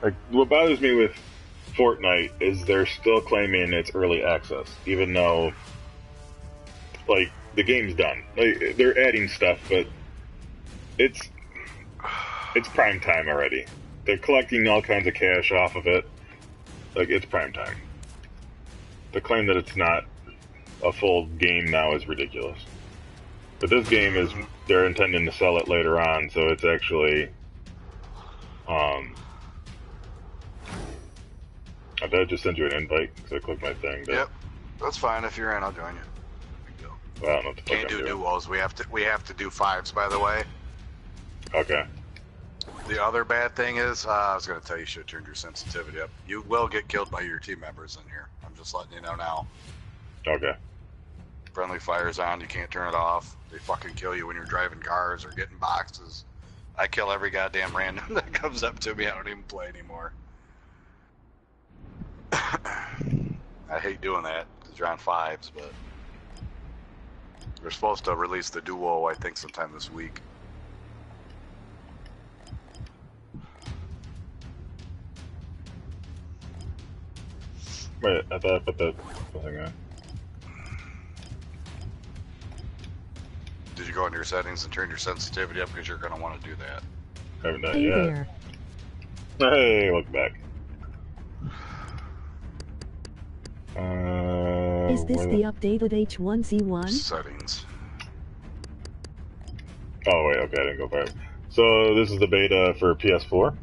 Like, what bothers me with Fortnite is they're still claiming it's early access, even though, like, the game's done. Like, they're adding stuff, but it's prime time already. They're collecting all kinds of cash off of it. Like, it's prime time. The claim that it's not a full game now is ridiculous. But this game is, they're intending to sell it later on, so it's actually, did I just send you an invite? Because I clicked my thing. Yep, that's fine. If you're in, I'll join you. Big deal. Well, I don't know what the fuck Can't I'm do doing. duos. We have to do fives, by the way. Okay. The other bad thing is, I was going to tell you, you should have turned your sensitivity up. You will get killed by your team members in here. I'm just letting you know now. Okay. Friendly fire's on. You can't turn it off. They fucking kill you when you're driving cars or getting boxes. I kill every goddamn random that comes up to me. I don't even play anymore. I hate doing that because you're on fives, but they're supposed to release the duo, I think, sometime this week. Wait, I thought I put that thing on. Did you go into your settings and turn your sensitivity up, because you're going to want to do that? Haven't done Hey it yet. there. Hey, welcome back. Is this the updated H1Z1? Settings. Oh wait, okay, I didn't go back. So this is the beta for PS4.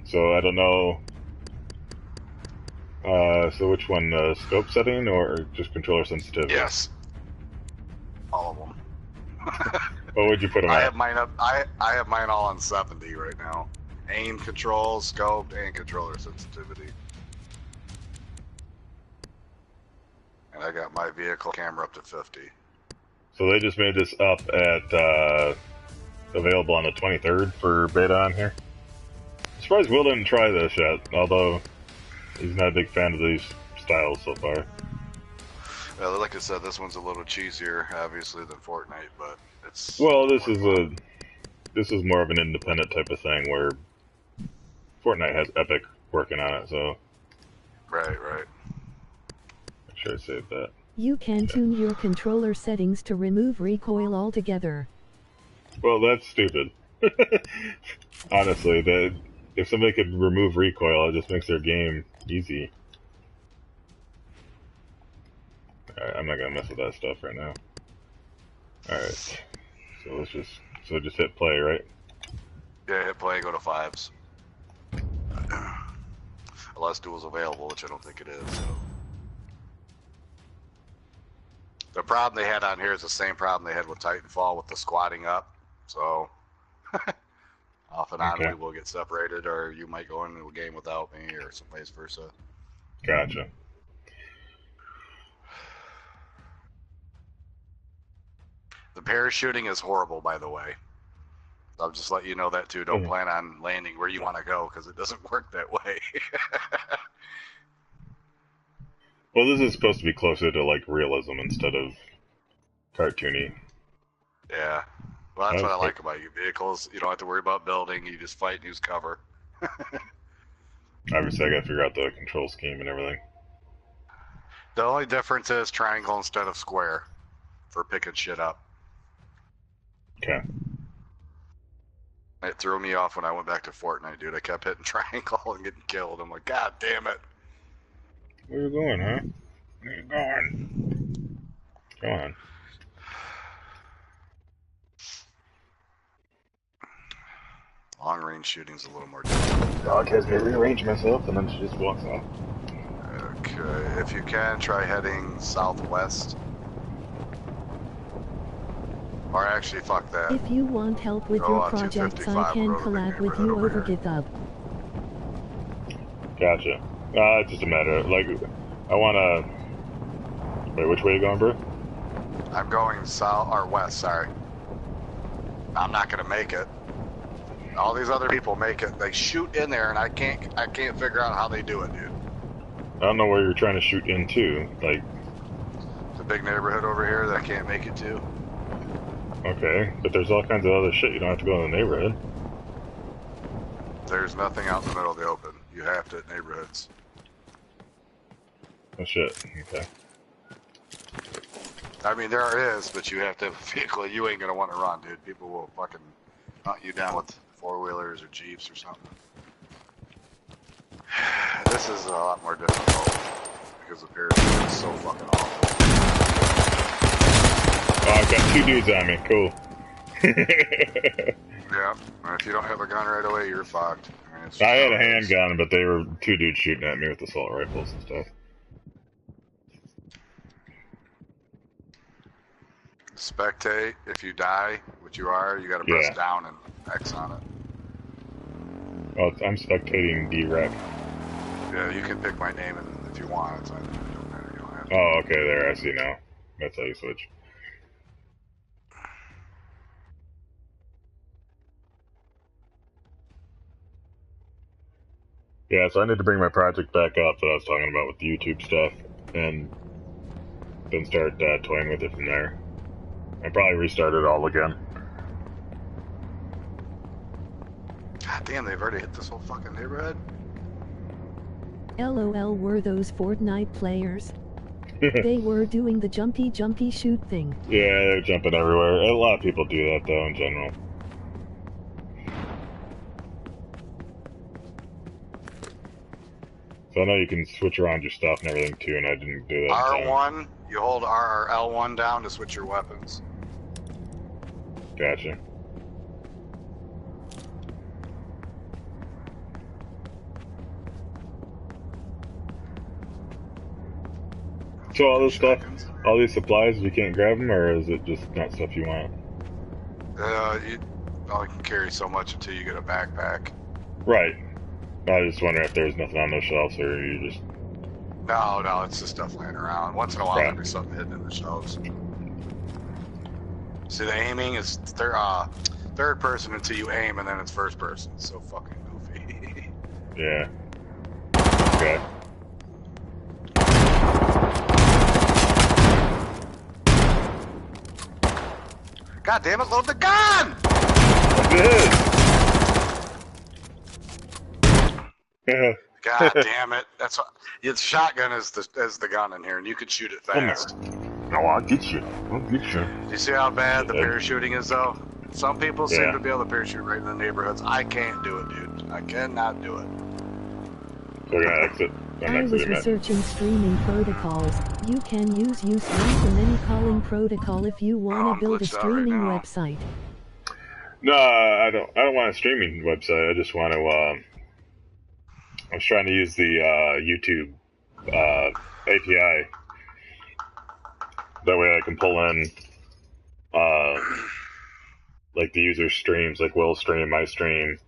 So I don't know. So which one? Scope setting or just controller sensitivity? Yes. All of them. What would you put them I at? have mine up. I have mine all on 70 right now. Aim, control, scope, and controller sensitivity. And I got my vehicle camera up to 50. So they just made this up at available on the 23rd for beta on here. I'm surprised Will didn't try this yet, although he's not a big fan of these styles so far. Well, like I said, this one's a little cheesier, obviously, than Fortnite, but it's... Well, this is more of an independent type of thing where Fortnite has Epic working on it, so... Right. Make sure I saved that. You can tune your controller settings to remove recoil altogether. Well, that's stupid. Honestly, if somebody could remove recoil, it just makes their game easy. Alright, I'm not gonna mess with that stuff right now. Alright. So just hit play, right? Yeah, hit play, go to fives. Unless duel's available, which I don't think it is, so... The problem they had on here is the same problem they had with Titanfall with the squatting up. So, off and on Okay. we will get separated, or you might go into a game without me, or some vice versa. Gotcha. The parachuting is horrible, by the way. I'll just let you know that too. Don't plan on landing where you want to go, because it doesn't work that way. Well, this is supposed to be closer to, like, realism instead of cartoony. Yeah. Well, that's what I like about your vehicles. You don't have to worry about building. You just fight and use cover. Obviously, I gotta figure out the control scheme and everything. The only difference is triangle instead of square for picking shit up. Okay. It threw me off when I went back to Fortnite, dude. I kept hitting triangle and getting killed. I'm like, God damn it. Where you going, huh? Where you going? Come on. Long range shooting's a little more difficult. Dog has me rearrange myself, and then she just walks off. Okay, if you can, try heading southwest. Or actually, fuck that. If you want help with Go your on projects, I 255, can go to the collab with neighborhood you over over here. GitHub. Gotcha. It's just a matter of, like, I wanna... Wait, which way are you going, bro? I'm going south, or west, sorry. I'm not gonna make it. All these other people make it. They shoot in there, and I can't figure out how they do it, dude. I don't know where you're trying to shoot into. Like, It's a big neighborhood over here that I can't make it to. okay, but there's all kinds of other shit. You don't have to go in the neighborhood. There's nothing out in the middle of the open. You have to hit neighborhoods. Oh shit. Okay. I mean, there is, but you have to have a vehicle. You ain't gonna want to run, dude. People will fucking hunt you down with four-wheelers or Jeeps or something. This is a lot more difficult because the parachute is so fucking awful. Oh, I've got 2 dudes on me. Cool. Yeah, and if you don't have a gun right away, you're fucked. I mean, it's I had how a it is. handgun, but they were 2 dudes shooting at me with assault rifles and stuff. Spectate, if you die, which you are, you gotta press Yeah. down and X on it. Oh, I'm spectating D-Rec. Yeah, you can pick my name if you want. It don't matter. You don't have to. Oh, okay, there, I see now. That's how you switch. Yeah, so I need to bring my project back up that I was talking about with the YouTube stuff, and then start toying with it from there. And probably restart it all again. God damn, they've already hit this whole fucking neighborhood. LOL were those Fortnite players. They were doing the jumpy shoot thing. Yeah, they're jumping everywhere. A lot of people do that, though, in general. So I know you can switch around your stuff and everything, too, and I didn't do that. R1, you hold R or L1 down to switch your weapons. Gotcha. So all this stuff, all these supplies, you can't grab them, or is it just not stuff you want? You only can carry so much until you get a backpack. Right. I was just wondering if there was nothing on those shelves, or you just... No, it's just stuff laying around. Once in a while, Right. there'll be something hidden in the shelves. See, the aiming is third person until you aim, and then it's first person. It's so fucking goofy. Yeah. Okay. God damn it, load the gun! God damn it. That's what the shotgun is the gun in here, and you can shoot it fast. No, I'll get you. I'll get you. Do you see how bad the parachuting is, though? Some people seem Yeah. to be able to parachute right in the neighborhoods. I can't do it, dude. I cannot do it. So we're gonna exit. I'm I was exiting it. researching streaming protocols. You can use once and then calling protocol if you want I'm to build a glitched out streaming right now. website. No, I don't. I don't want a streaming website. I just want to. I was trying to use the YouTube API. That way, I can pull in like the user streams, like Will's stream, my stream,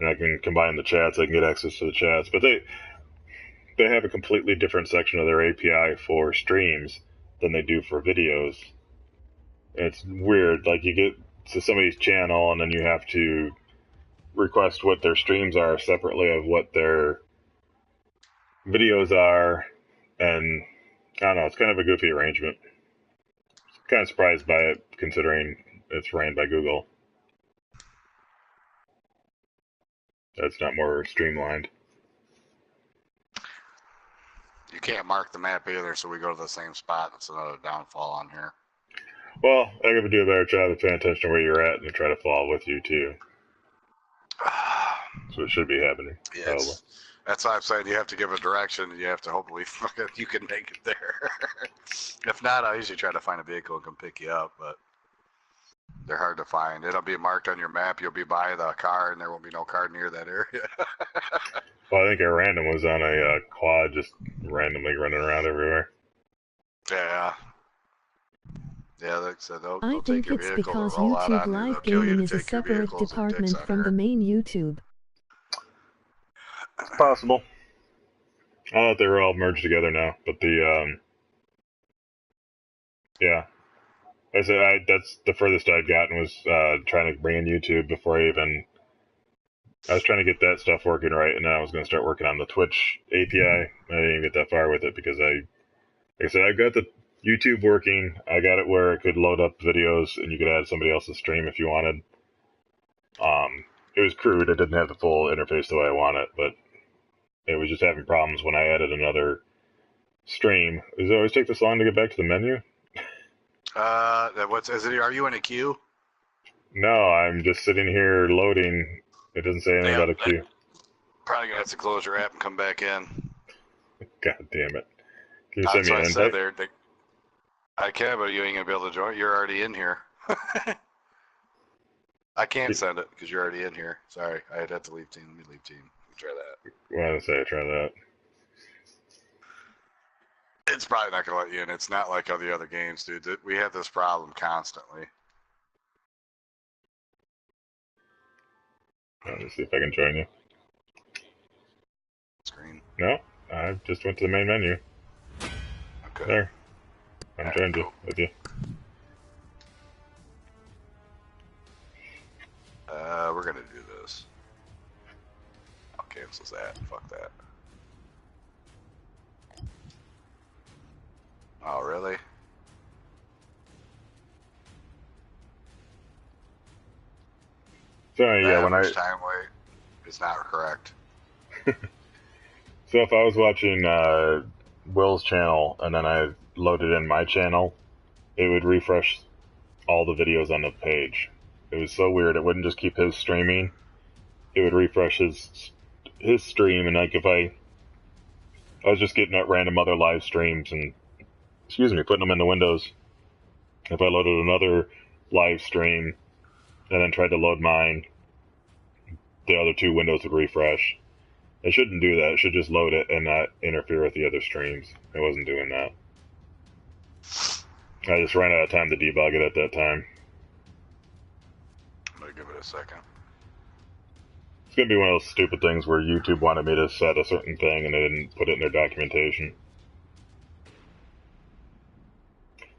and I can combine the chats. I can get access to the chats, but they have a completely different section of their API for streams than they do for videos. And it's weird. Like you get to somebody's channel, and then you have to request what their streams are separately of what their videos are, and I don't know, it's kind of a goofy arrangement. Kind of surprised by it, considering it's ran by Google. That's not more streamlined. You can't mark the map either, so we go to the same spot. That's another downfall on here. Well, I gotta do a better job of paying attention to where you're at and try to follow with you too. So it should be happening. Yes. That's why I'm saying you have to give a direction. You have to hopefully you can make it there. If not, I usually try to find a vehicle and come pick you up, but they're hard to find. It'll be marked on your map. You'll be by the car, and there won't be no car near that area. Well, I think a random was on a quad, just randomly running around everywhere. Yeah. Yeah, like I said, they'll I take think your it's vehicle, because they'll roll out YouTube on you, live they'll kill you gaming to is a take your separate vehicles and department dicks on from the here. main YouTube. It's possible. I thought they were all merged together now, but yeah. I said that's the furthest I'd gotten was trying to bring in YouTube before I was trying to get that stuff working right, and then I was going to start working on the Twitch API. I didn't even get that far with it because like I said, I got the YouTube working. I got it where it could load up videos, and you could add somebody else's stream if you wanted. it was crude. It didn't have the full interface the way I want it, but it was just having problems when I added another stream. Does it always take this long to get back to the menu? Are you in a queue? No, I'm just sitting here loading. It doesn't say anything about a queue. Probably gonna have to close your app and come back in. God damn it. Can you That's send me what an I said invite? there. I can, but you ain't gonna be able to join. You're already in here. I can't send it because you're already in here. Sorry, I'd have to leave team. Let me leave team. Let me try that. Why did I say I try that? It's probably not gonna let you in. It's not like all the other games, dude. We have this problem constantly. Let me see if I can join you. Screen. No, I just went to the main menu. Okay. There. I'm joined cool. you with you. We're gonna do this. I'll cancel that. Fuck that. Oh, really? So yeah, when average time wait is not correct. So if I was watching Will's channel and then I loaded in my channel, it would refresh all the videos on the page. It was so weird. It wouldn't just keep his streaming. It would refresh his stream, and like if I was just getting at random other live streams and putting them in the windows. If I loaded another live stream and then tried to load mine, the other two windows would refresh. It shouldn't do that. It should just load it and not interfere with the other streams. It wasn't doing that. I just ran out of time to debug it at that time. I'm gonna give it a second. It's gonna be one of those stupid things where YouTube wanted me to set a certain thing and they didn't put it in their documentation.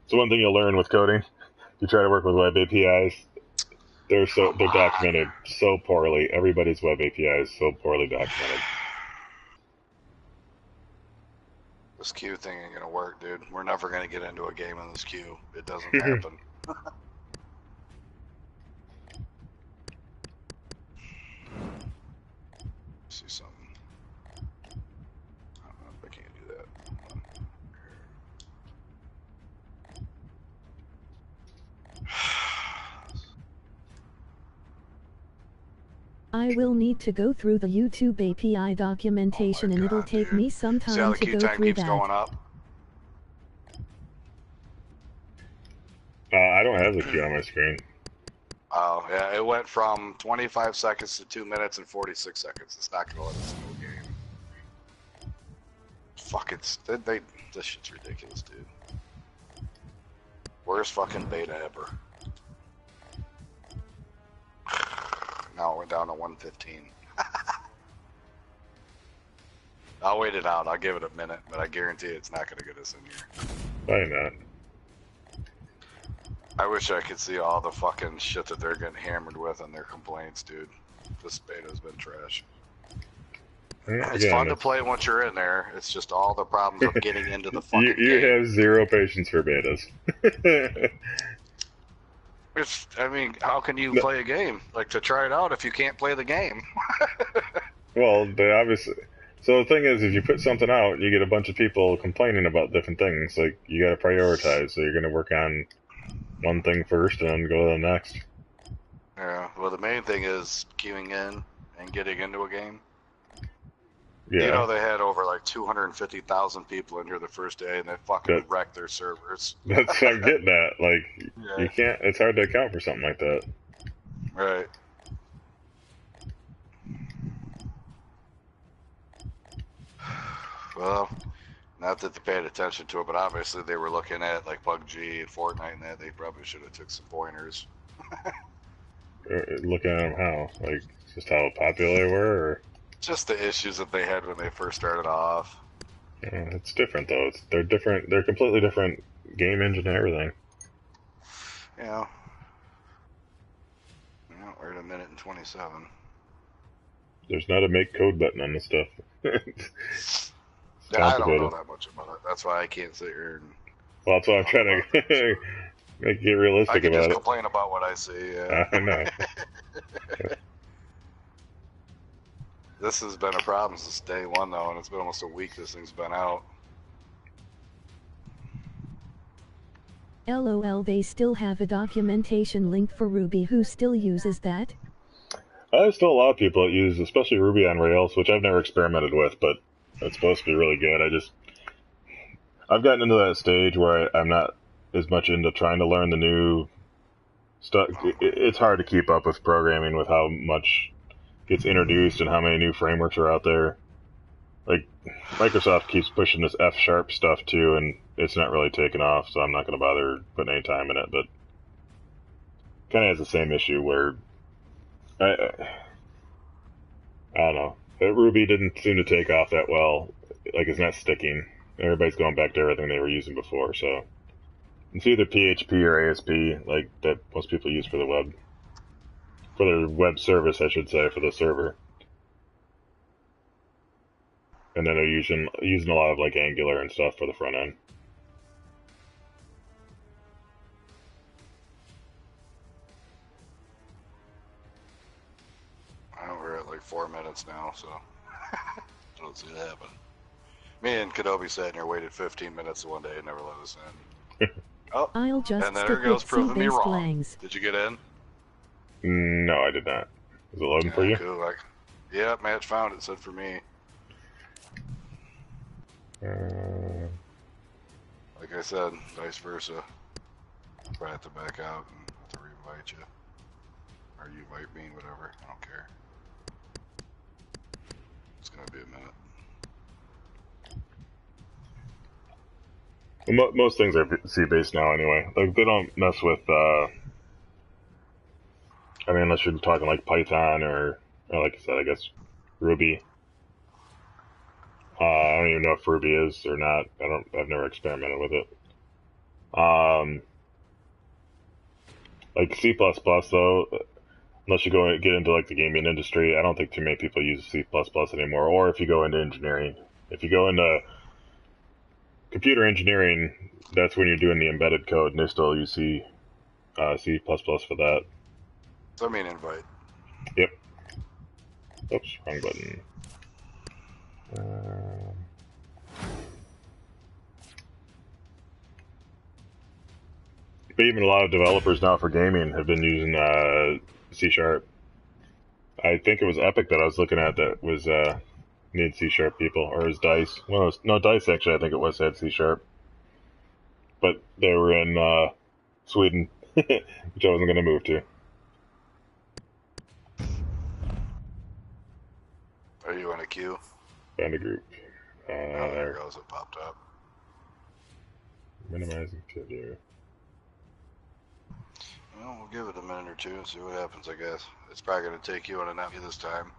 So one thing you'll learn with coding, you try to work with web APIs, they're documented so poorly. Everybody's web API is so poorly documented. This queue thing ain't gonna work, dude. We're never gonna get into a game in this queue. It doesn't happen. See something. I can't do that. I will need to go through the YouTube API documentation and it'll take dude. me some See how time the to queue go time through keeps that. going up? I don't have the queue on my screen. Oh, yeah, it went from 25 seconds to 2 minutes and 46 seconds. It's not gonna let us do a game. Fuck, this shit's ridiculous, dude. Worst fucking beta ever. Now it went down to 115. I'll wait it out. I'll give it a minute, but I guarantee it's not gonna get us in here. Probably not. I wish I could see all the fucking shit that they're getting hammered with and their complaints, dude. This beta's been trash. It's fun to play once you're in there. It's just all the problems of getting into the fucking you game. have zero patience for betas. I mean, how can you play a game? Like, to try it out if you can't play the game? Well, they obviously... So the thing is, if you put something out, you get a bunch of people complaining about different things. Like, you gotta prioritize. So you're gonna work on one thing first and then go to the next. Yeah, well, the main thing is queuing in and getting into a game. Yeah. You know, they had over like 250,000 people in here the first day, and they fucking wrecked their servers. That's what I'm getting at. Like, Yeah. you can't... It's hard to account for something like that. Right. Well, not that they paid attention to it, but obviously they were looking at like PUBG and Fortnite and that. They probably should have took some pointers. Looking at them how? Like, just how popular they were? Or... Just the issues that they had when they first started off. Yeah, it's different, though. They're different. They're completely different game engine and everything. Yeah. Yeah, we're at 1:27. There's not a make code button on this stuff. Yeah, I don't know that much about it. That's why I can't sit here and... Well, that's why I'm trying to make it realistic about it. I can just about it. complain about what I see, yeah. I know. This has been a problem since day one, though, and it's been almost a week this thing's been out. LOL, they still have a documentation link for Ruby. Who still uses that? There's still a lot of people that use, especially Ruby on Rails, which I've never experimented with, but it's supposed to be really good. I've gotten into that stage where I'm not as much into trying to learn the new stuff. It's hard to keep up with programming with how much gets introduced and how many new frameworks are out there. Like, Microsoft keeps pushing this F# stuff too, and it's not really taking off, so I'm not going to bother putting any time in it, but kind of has the same issue where I don't know. Ruby didn't seem to take off that well. Like, it's not sticking. Everybody's going back to everything they were using before, so it's either PHP or ASP, like that most people use for the web. For their web service, I should say, for the server. And then they're using a lot of like Angular and stuff for the front end. Well, we're at like 4 minutes now, so I don't see it happen. Me and Kadobi sat here, waited 15 minutes one day and never let us in. Oh, I'll just and then stick there goes with proving me C-based wrong. langs. Did you get in? No, I did not. Is it loading for you? Cool. Yeah, Match found it. Said for me. Like I said, vice versa. Probably have to back out and have to re-invite you. Or you invite me, whatever. I don't care. It's gonna be a minute. Most things are C-based now anyway. Like, they don't mess with, I mean, unless you're talking like Python or like I said, I guess Ruby. I don't even know if Ruby is or not. I've never experimented with it. Like C++ though, unless you get into like the gaming industry, I don't think too many people use C++ anymore. Or if you go into engineering, if you go into computer engineering, that's when you're doing the embedded code, and they still use C++ for that. Send me an invite. Yep. Oops, wrong button. But even a lot of developers now for gaming have been using C#. I think it was Epic that I was looking at that was needed C# people, or is Dice? Well, no, Dice actually. I think it was had C#, but they were in Sweden, which I wasn't going to move to. Are you in a queue? Found a group. There it goes. It popped up. Minimizing to do. Well, we'll give it a minute or two and see what happens, I guess. It's probably going to take you on a not me this time.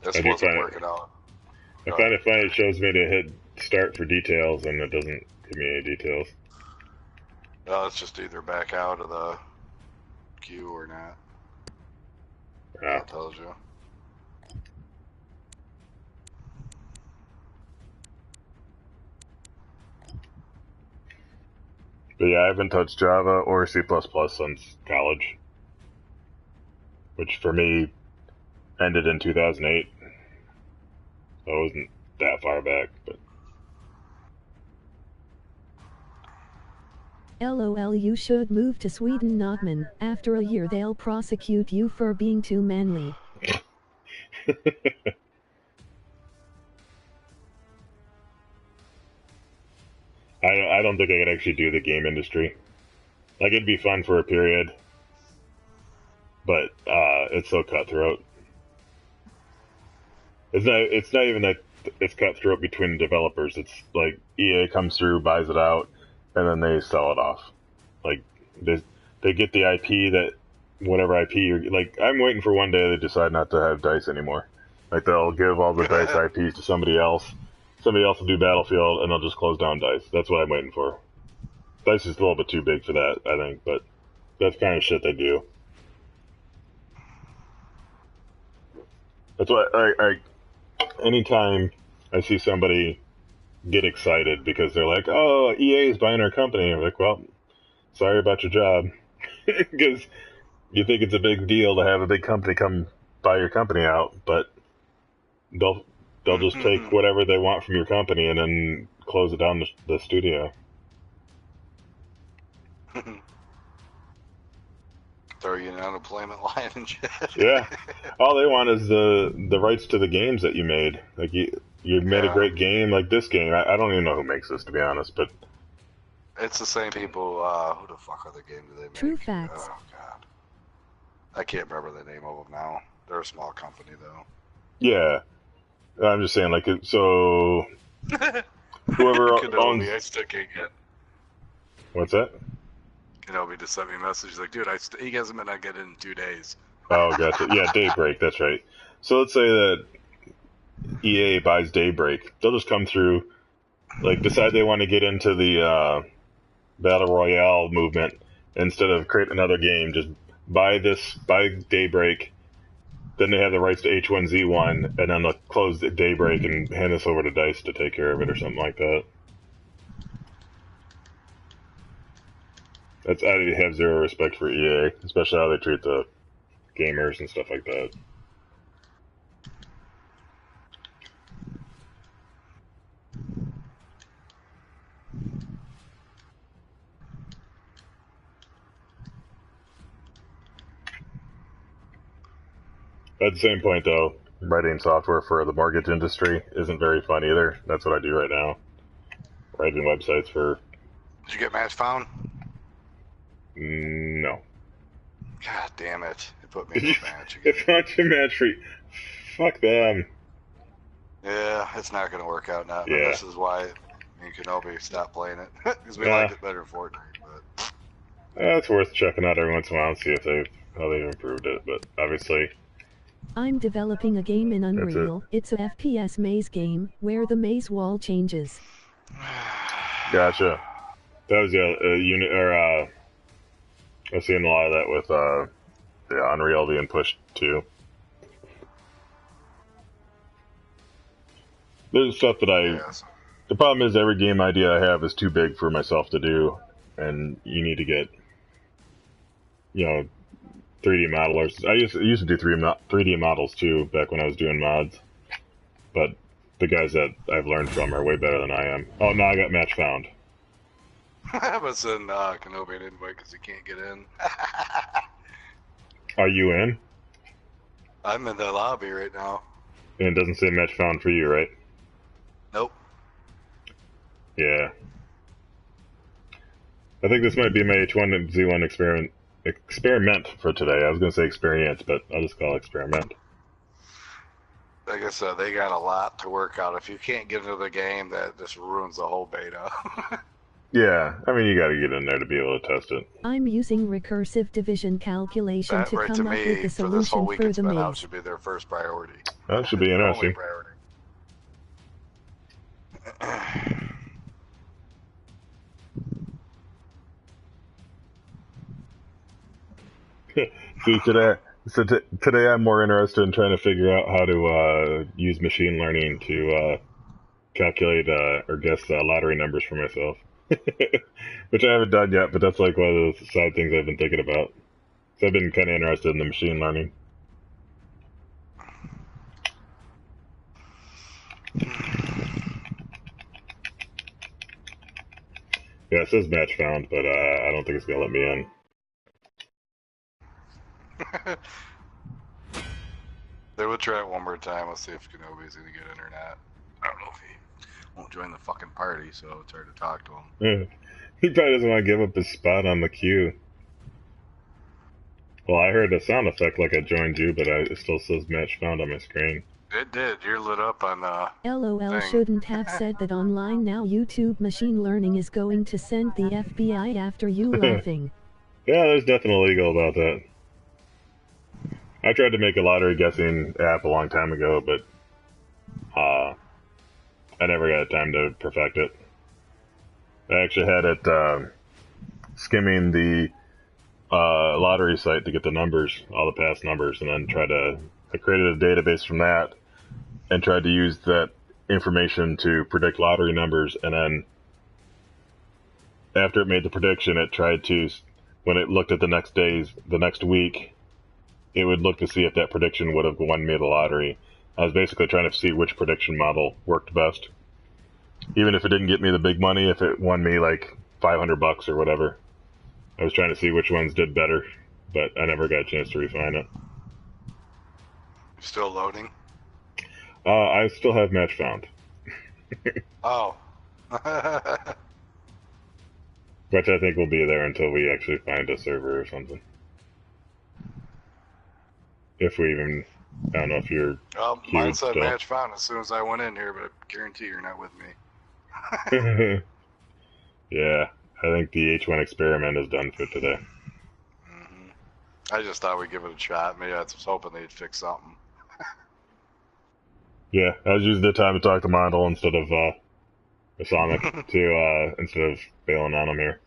This wasn't working out. I find it funny. It shows me to hit start for details, and it doesn't give me any details. No, it's just either back out of the queue or not. That tells you. But yeah, I haven't touched Java or C++ since college, which for me ended in 2008. So it wasn't that far back, but. LOL, you should move to Sweden, Notman. After a year they'll prosecute you for being too manly. I don't think I could actually do the game industry. Like, it'd be fun for a period, but it's so cutthroat. It's not even that it's cutthroat between the developers. It's like EA comes through, buys it out, and then they sell it off. Like, they get the IP that, whatever IP you're, like, I'm waiting for one day they decide not to have DICE anymore. Like, they'll give all the DICE IPs to somebody else. Somebody else will do Battlefield, and they'll just close down DICE. That's what I'm waiting for. DICE is a little bit too big for that, I think, but that's kind of shit they do. That's why anytime I see somebody get excited because they're like, "Oh, EA is buying our company." And I'm like, "Well, sorry about your job," because you think it's a big deal to have a big company come buy your company out, but they'll just take whatever they want from your company and then close it down the studio. Throw you an unemployment line and shit. Yeah, all they want is the rights to the games that you made. Like you made a great game, like this game. I don't even know who makes this, to be honest, but it's the same people. Who the fuck other game do they make? True facts. Oh god, I can't remember the name of them now. They're a small company though. yeah, I'm just saying, like, so whoever Kenobi, owns. I still can't get. What's that? Kenobi just sent me a message. He's like, dude, he hasn't been on get in 2 days. Oh, gotcha. Yeah, Daybreak. That's right. So let's say that EA buys Daybreak. They'll just come through, like, decide they want to get into the Battle Royale movement. Instead of create another game, just buy Daybreak. Then they have the rights to H1Z1, and then they'll close the Daybreak and hand this over to DICE to take care of it or something like that. I have zero respect for EA, especially how they treat the gamers and stuff like that. At the same point, though, writing software for the mortgage industry isn't very fun either. That's what I do right now. Writing websites for... Did you get match found? No. God damn it. It put me in a match again. It's not your match for... Fuck them. Yeah, it's not going to work out now. Yeah. This is why me and Kenobi stopped playing it. Because we liked it better in Fortnite. But it's worth checking out every once in a while and see how they've improved it. But obviously... I'm developing a game in Unreal. It's a FPS maze game, where the maze wall changes. Gotcha. That was a unit, or I've seen a lot of that with the Unreal being pushed too. There's stuff that the problem is every game idea I have is too big for myself to do, and you need to get, 3D modelers. I used to do 3D models too back when I was doing mods, but the guys that I've learned from are way better than I am. Oh, no, I got match found. I was in Kenobi an invite because he can't get in. Are you in? I'm in the lobby right now. And it doesn't say match found for you, right? Nope. Yeah. I think this might be my H1Z1 experiment for today. I was going to say experience, but I'll just call it experiment. Like I said, they got a lot to work out. If you can't get into the game, that just ruins the whole beta. Yeah, I mean, you got to get in there to be able to test it. I'm using recursive division calculation That, to right, come to up me, with the for this whole solution week for it's the been out maze. should be their first priority. That should be interesting. See, today I'm more interested in trying to figure out how to use machine learning to calculate or guess lottery numbers for myself. Which I haven't done yet, but that's like one of those side things I've been thinking about. So I've been kind of interested in the machine learning. Yeah, it says match found, but I don't think it's going to let me in. They will try it one more time. Let's see if Kenobi's going to get in or not. I don't know if he won't join the fucking party, so it's hard to talk to him. He probably doesn't want to give up his spot on the queue. Well, I heard a sound effect like I joined you, but it still says match found on my screen. It did. You're lit up on the LOL thing. shouldn't have said that online now. YouTube machine learning is going to send the FBI after you laughing. Yeah, there's nothing illegal about that. I tried to make a lottery guessing app a long time ago, but I never got time to perfect it. I actually had it skimming the lottery site to get the numbers, all the past numbers, and then I created a database from that and tried to use that information to predict lottery numbers, and then after it made the prediction, it tried to, when it looked at the next week, it would look to see if that prediction would have won me the lottery. I was basically trying to see which prediction model worked best. Even if it didn't get me the big money, if it won me like $500 or whatever. I was trying to see which ones did better, but I never got a chance to refine it. Still loading? I still have match found. Oh. Which I think will be there until we actually find a server or something. If we even, I don't know if you're Well, queued mine said still. match found as soon as I went in here, but I guarantee you're not with me. Yeah, I think the H1 experiment is done for today. Mm-hmm. I just thought we'd give it a shot. Maybe I was hoping they'd fix something. Yeah, I was using the time to talk to Mondel instead of Islamic to instead of bailing on him here.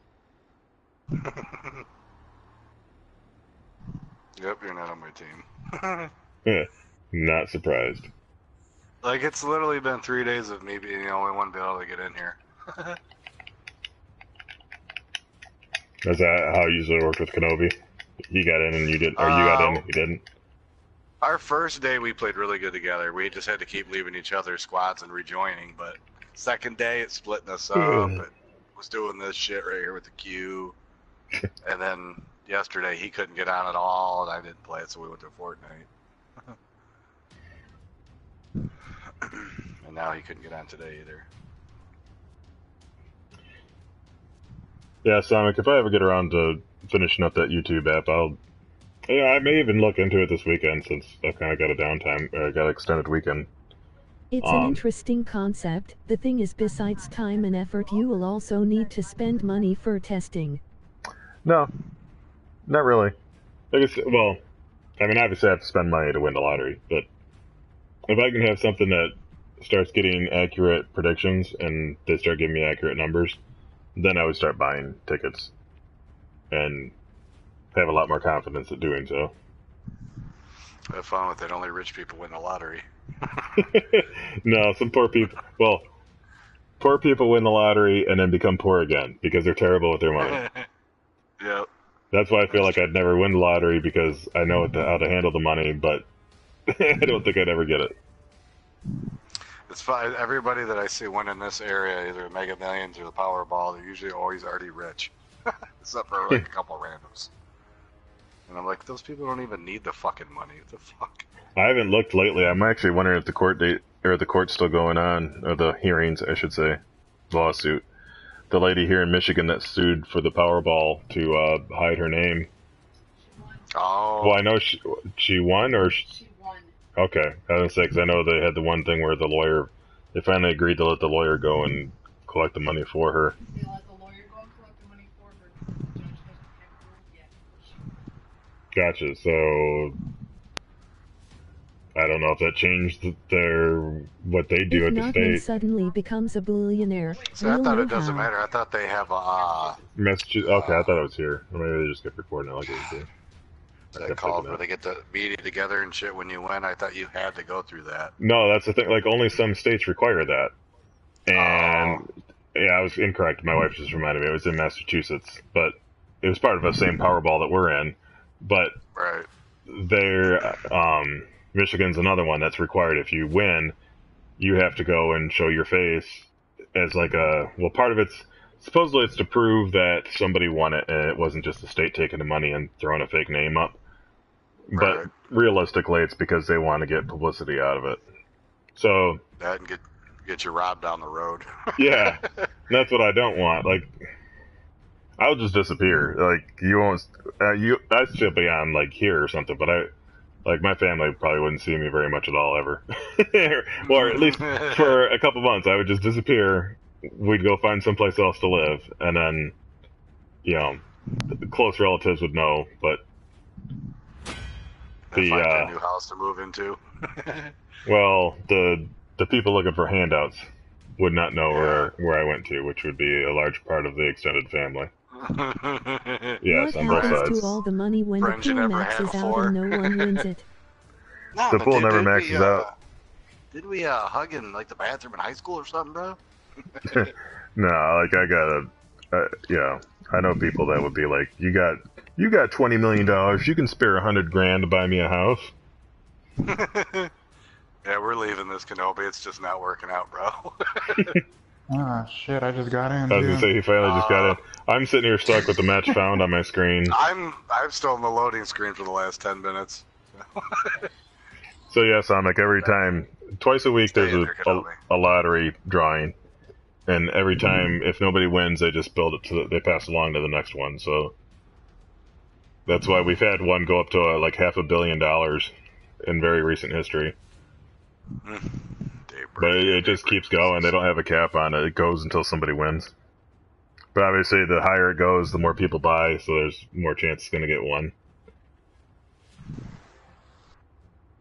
Yep, you're not on my team. Yeah, not surprised. Like, it's literally been 3 days of me being the only one to be able to get in here. Is that how it usually worked with Kenobi? He got in and you didn't, or you got in and he didn't? Our first day we played really good together. We just had to keep leaving each other's squads and rejoining, but second day it splitting us up. It was doing this shit right here with the queue. And then yesterday he couldn't get on at all and I didn't play it, so we went to Fortnite. And now he couldn't get on today either. Yeah, Sonic, if I ever get around to finishing up that YouTube app, I may even look into it this weekend since I've kind of got a downtime, or I got an extended weekend. It's an interesting concept. The thing is, besides time and effort, you will also need to spend money for testing. No, not really. Well, I mean, obviously I have to spend money to win the lottery, but if I can have something that starts getting accurate predictions and they start giving me accurate numbers, then I would start buying tickets and have a lot more confidence at doing so. Have fun with it. Only rich people win the lottery. No, some poor people. Well, poor people win the lottery and then become poor again because they're terrible with their money. Yep. That's why I feel like I'd never win the lottery because I know how to handle the money, but I don't think I'd ever get it. It's fine. Everybody that I see win in this area, either Mega Millions or the Powerball, they're usually always already rich. Except for like a couple randoms. And I'm like, those people don't even need the fucking money. What the fuck? I haven't looked lately. I'm actually wondering if the court date or the court's still going on, or the hearings, I should say, lawsuit. The lady here in Michigan that sued for the Powerball to hide her name. Oh. Well, I know she won, or She won. okay. I was gonna say because I know they had the one thing where they finally agreed to let the lawyer go and collect the money for her. They let the lawyer go and collect the money for her. The judge hasn't ruled yet. Gotcha. So I don't know if that changed what they do If at the Notman state. suddenly becomes a billionaire, See, I we'll thought know it doesn't how. matter. I thought they have a Massachusetts. Okay, I thought it was here. Or maybe they just kept recording it like it was they called where they get the media together and shit when you win. I thought you had to go through that. No, that's the thing. Like, only some states require that. And, yeah, I was incorrect. My wife just reminded me. It was in Massachusetts. But it was part of the same Powerball that we're in. But Right. Michigan's another one that's required. If you win, you have to go and show your face as like part of supposedly it's to prove that somebody won it and it wasn't just the state taking the money and throwing a fake name up. But Right. realistically, it's because they want to get publicity out of it. So That and get you robbed down the road. yeah, that's what I don't want. Like, I'll just disappear. Like, you won't. I should be on like here or something, but my family probably wouldn't see me very much at all ever, or at least for a couple months. I would just disappear. We'd go find someplace else to live, and then, the close relatives would know, but. Find a new house to move into. Well, the people looking for handouts would not know where I went to, which would be a large part of the extended family. Yes, What on both happens sides. to all the money when Friends the you pool never had maxes out before. and no one wins it? No, The but pool never they'd maxes out. Did we hug in like the bathroom in high school or something, bro? No, like I gotta, yeah. I know people that would be like, you got $20 million. You can spare $100,000 to buy me a house. Yeah, we're leaving this Kenobi. It's just not working out, bro. Ah, shit, I just got in, I was gonna say he finally just got in. I'm sitting here stuck with the match found on my screen. I'm still in the loading screen for the last 10 minutes. So yeah, Sonic, every time, twice a week, Stay there's in there, Kenobi. a lottery drawing. And every time, if nobody wins, they just build it to they pass along to the next one. So that's why we've had one go up to like $500 million in very recent history. But it just keeps going. They don't have a cap on it. It goes until somebody wins. But obviously, the higher it goes, the more people buy, so there's more chance it's going to get one.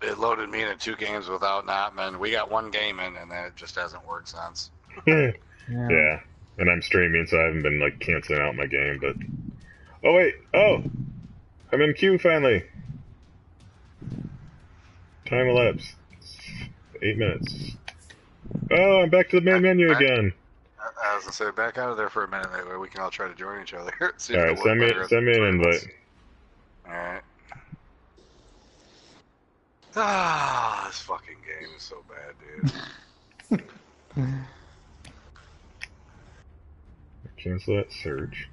It loaded me into 2 games without Notman. We got 1 game in, and then it just hasn't worked since. Yeah, and I'm streaming, so I haven't been like canceling out my game. But oh wait, I'm in queue finally. Time elapsed 8 minutes. Oh, I'm back to the main menu again. I was gonna say, back out of there for a minute. That way we can all try to join each other. See All right, send me an invite. All right. Ah, this fucking game is so bad, dude. Cancel that search.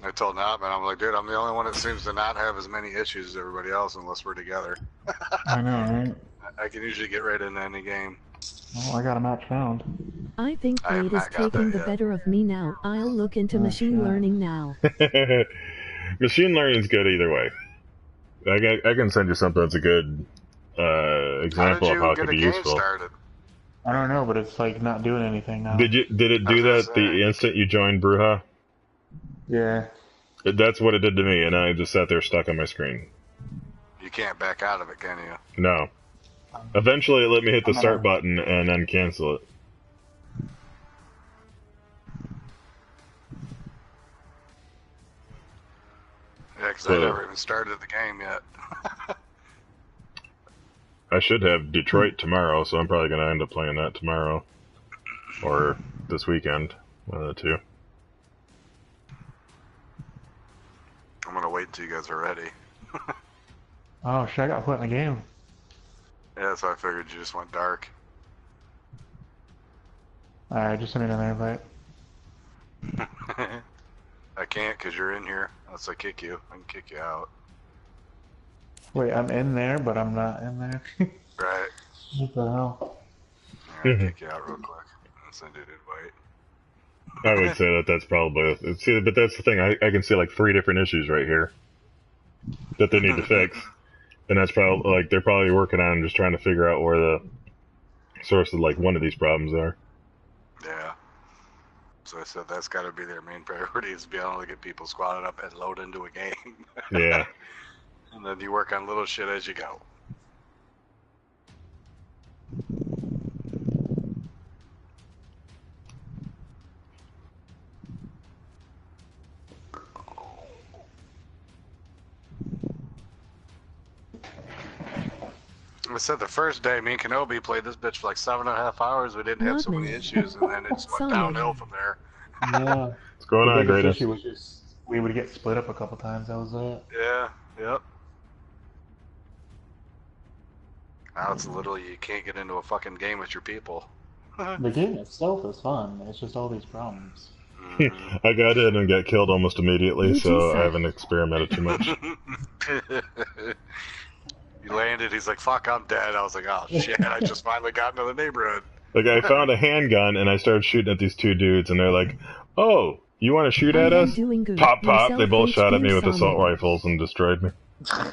I told Notman, I'm like, dude, I'm the only one that seems to not have as many issues as everybody else unless we're together. I know, right? I can usually get right into any game. Well, I got a match found. I think I have Blade is not got taking that the yet. better of me now. I'll look into machine shit. learning now. Machine learning's good either way. I can send you something that's a good example of how it could be useful. Started? I don't know, but it's like not doing anything now. Did it do that the instant you joined Bruja? Yeah. That's what it did to me, and I just sat there stuck on my screen. You can't back out of it, can you? No. Eventually, it let me hit the start button and then cancel it. Yeah, because I never even started the game yet. I should have Detroit tomorrow, so I'm probably going to end up playing that tomorrow. Or this weekend. One of the two. I'm going to wait until you guys are ready. Oh shit, I got put in the game. Yeah, so I figured you just went dark. Alright, just send me an invite. I can't because you're in here. Unless I kick you. I can kick you out. Wait, I'm in there, but I'm not in there. Right. What the hell? I'll kick you out real quick. And send you an invite. I would say that's probably... See, but that's the thing. I can see like 3 different issues right here that they need to fix. And that's probably... Like, they're probably working on just trying to figure out where the source of like one of these problems are. Yeah. So I said that's got to be their main priority is to be able to get people squatted up and load into a game. Yeah. And then you work on little shit as you go. I said the first day me and Kenobi played this bitch for like 7.5 hours. We didn't have so many issues, and then it just went downhill from there. Yeah. What's going on, The biggest Greatest? issue was just we would get split up a couple times. That was it. Yeah. Yep. Now it's literally you can't get into a fucking game with your people. The game itself is fun. It's just all these problems. I got in and got killed almost immediately, so I haven't experimented too much. He landed, he's like, fuck, I'm dead. I was like, oh shit, I just finally got into the neighborhood. Like, I found a handgun, and I started shooting at these 2 dudes, and they're like, oh, you want to shoot at us? Pop, pop, they both shot at me with assault rifles and destroyed me. Yeah,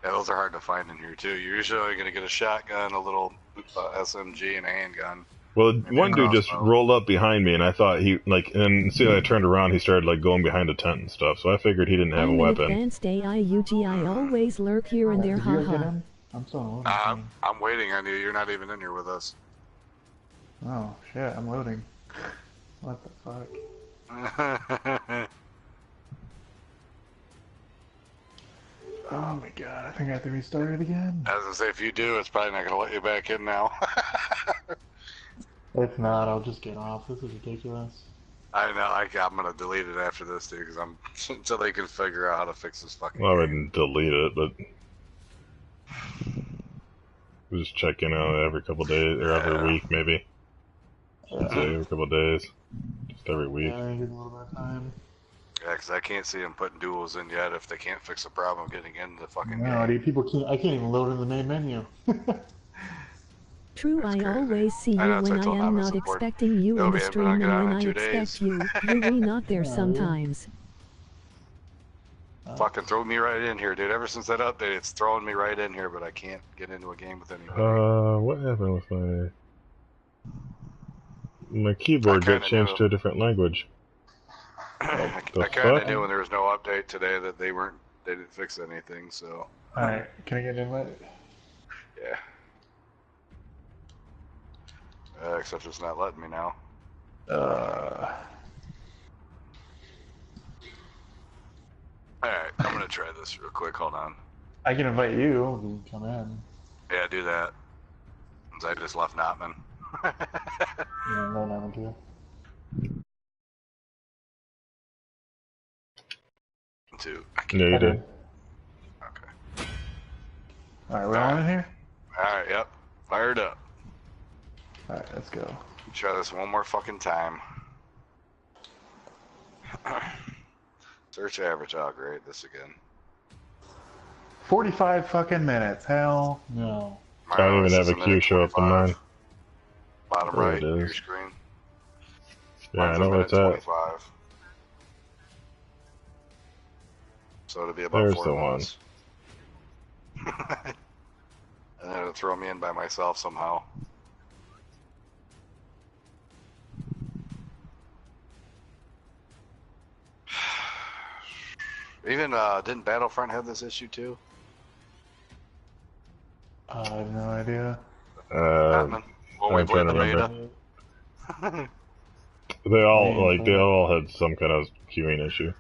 those are hard to find in here, too. You're usually only going to get a shotgun, a little SMG, and a handgun. Well, one dude just rolled up behind me, and I thought he, like, and see, I turned around, he started, like, going behind a tent and stuff, so I figured he didn't have a weapon. Advanced AIUG, I always lurk here and there, Did you guys get haha. in? I'm still loading. I'm waiting on you. You're not even in here with us. Oh shit, I'm loading. What the fuck? Oh my god, I think I have to restart it again. As I say, if you do, it's probably not going to let you back in now. If not, I'll just get off. This is ridiculous. I know. I'm going to delete it after this, too, because I'm until they can figure out how to fix this fucking Well, I game. wouldn't delete it, but we'll just check in on it every couple days, or every week, maybe. I'd say every couple days. Just every week. Yeah, I get a little bit of time. Yeah, because I can't see them putting duels in yet if they can't fix the problem of getting into the fucking No, game. dude, people can't. I can't even load in the main menu. True, That's I crazy. always see I you know, it's when like I told am Nava not support. expecting you They'll in the be able to stream, get and on when in I 2 expect days. you, you're really not there Yeah, sometimes. Fucking throw me right in here, dude. Ever since that update, it's throwing me right in here, but I can't get into a game with anybody. What happened with my I keyboard got kind of changed knew. to a different language? I The kind of fuck? knew when there was no update today that they didn't fix anything. So Alright, can I get an invite? yeah. Except it's not letting me now. Alright, I'm gonna try this real quick. Hold on. I can invite you. You can come in. Yeah, do that. Since I just left Notman. Yeah, no, not too. Two. Yeah, you I did. did. Okay. Alright, we're on in here? Alright, yep. Fired up. Alright, let's go. Try this one more fucking time. Search average. Oh, great. This again. 45 fucking minutes. Hell no. I don't even This have is a minute queue show up on 25. mine. Bottom There right it of your is. screen. Yeah, Mine's I a know where minute it's at. 25. So it'll be about There's 4 the one. minutes. And then it'll throw me in by myself somehow. Even didn't Battlefront have this issue too? I have no idea. Batman? When we I'm trying played to the remember. beta? They all Playing they all had some kind of queuing issue.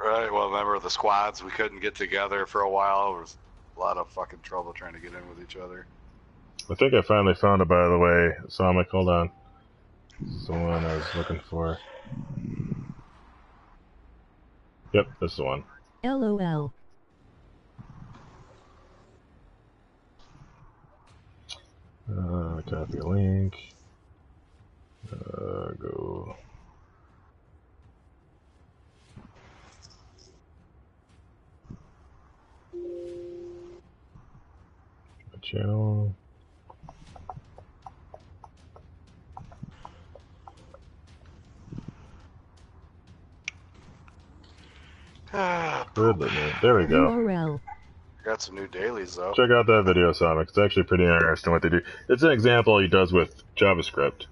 Right, well remember the squads, we couldn't get together for a while. There was a lot of fucking trouble trying to get in with each other. I think I finally found it, by the way. Sonic, hold on. This is the one I was looking for. Yep, this is the one. LOL. Copy link. Go. Channel. There we go. URL. Got some new dailies though. Check out that video, Sonic. It's actually pretty interesting what they do. It's an example he does with JavaScript,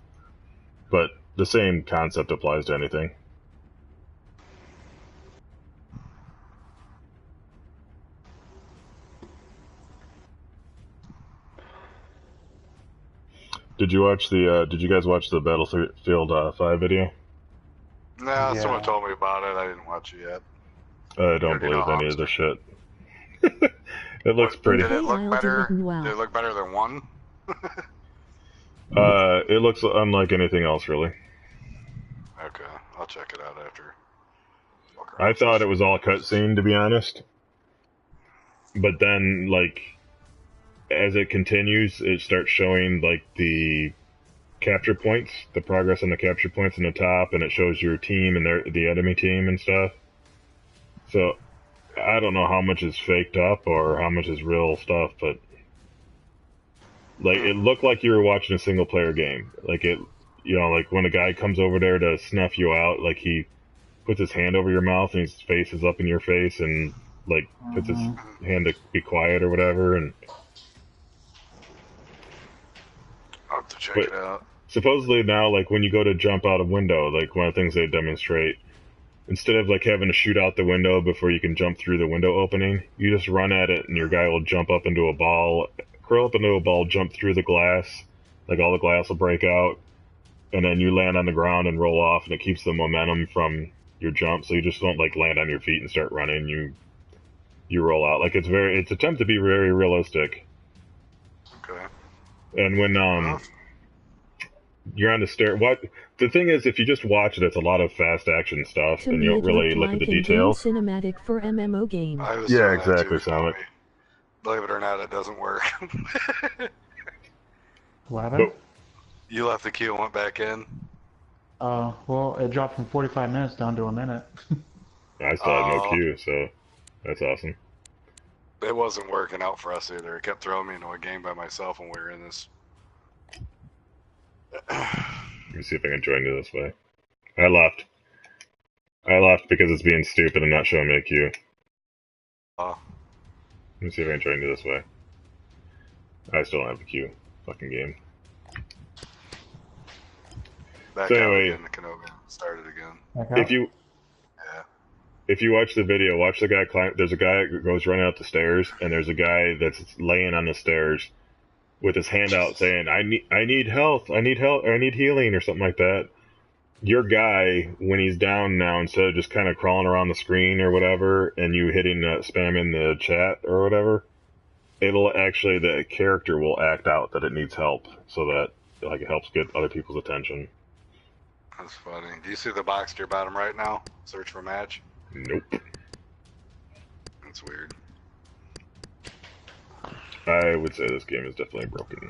but the same concept applies to anything. Did you watch the? Did you guys watch the Battlefield 5 video? No, Yeah. someone told me about it. I didn't watch it yet. I don't already know believe any how of the it's- shit. It looks pretty. Did it look Okay, I'll better? do it well. Did it look better than one? It looks unlike anything else, really. Okay, I'll check it out after. I thought it was all cutscene, to be honest. But then, like, as it continues, it starts showing, like, the capture points, the progress on the capture points in the top, and it shows your team and the enemy team and stuff. So, I don't know how much is faked up or how much is real stuff, but like it looked like you were watching a single player game. Like it, you know, like when a guy comes over there to snuff you out, like he puts his hand over your mouth and his face is up in your face and like puts his hand to be quiet or whatever. And I'll have to check But- it out. supposedly now, like when you go to jump out a window, like one of the things they demonstrate, instead of like having to shoot out the window before you can jump through the window opening, you just run at it and your guy will jump up into a ball, curl up into a ball, jump through the glass, like all the glass will break out, and then you land on the ground and roll off, and it keeps the momentum from your jump, so you just don't like land on your feet and start running. You you roll out. Like it's attempt to be very realistic. Okay. And when Well, you're on the stair, what the thing is, if you just watch it, it's a lot of fast action stuff, To and you me don't it really looked look at the like in-game details. cinematic for MMO game. I was Yeah, doing that exactly, too, Sonic. Toby. Believe it or not, it doesn't work. What happened? But You left the queue and went back in. Well, it dropped from 45 minutes down to a minute. I still have no queue, so that's awesome. It wasn't working out for us either. It kept throwing me into a game by myself when we were in this. Let me see if I can join you this way. I left. I left because it's being stupid and not showing me a queue. Oh, Let me see if I can join you this way. I still don't have a queue. Fucking game. back So out anyway, again. The Kenobi started again. Back out? Yeah. If you watch the video, watch the guy climb. There's a guy who goes running up the stairs, and there's a guy that's laying on the stairs with his hand out saying, I need health, I need help, or I need healing," or something like that. Your guy, when he's down now, instead of just kind of crawling around the screen or whatever, and you hitting spam in the chat or whatever, it'll actually, the character will act out that it needs help, so that like it helps get other people's attention. That's funny. Do you see the box to your bottom right now? Search for match. Nope. That's weird. I would say this game is definitely broken.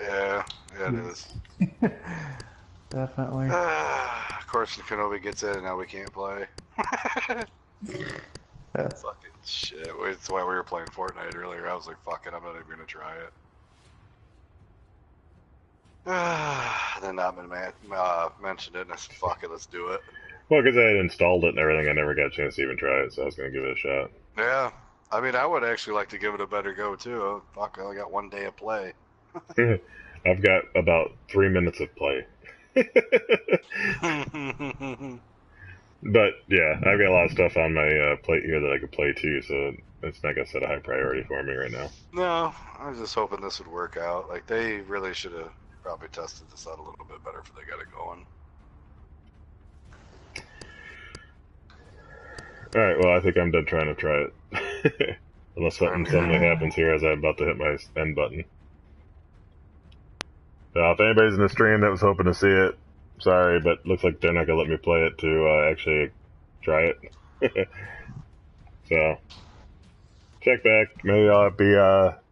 Yeah, it is. Definitely. Of course, the Kenobi gets in, and now we can't play. Yeah. Fucking shit. That's why we were playing Fortnite earlier. I was like, fuck it, I'm not even gonna try it. Then Notman mentioned it, and I said, fuck it, let's do it. Well, because I had installed it and everything, I never got a chance to even try it, so I was going to give it a shot. Yeah, I mean, I would actually like to give it a better go, too. Oh, fuck, I only got 1 day of play. I've got about 3 minutes of play. But, yeah, I've got a lot of stuff on my plate here that I could play, too, so it's not going to set a high priority for me right now. No, I was just hoping this would work out. Like, they really should have probably tested this out a little bit better if they got it going. Alright, well, I think I'm done trying to try it. Unless something suddenly happens here as I'm about to hit my end button. So if anybody's in the stream that was hoping to see it, sorry, but looks like they're not going to let me play it to actually try it. So, check back. Maybe I'll be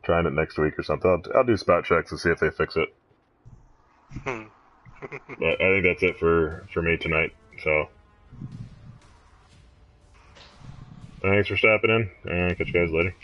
trying it next week or something. I'll do spot checks to see if they fix it. But I think that's it for me tonight. So, thanks for stopping in, and catch you guys later.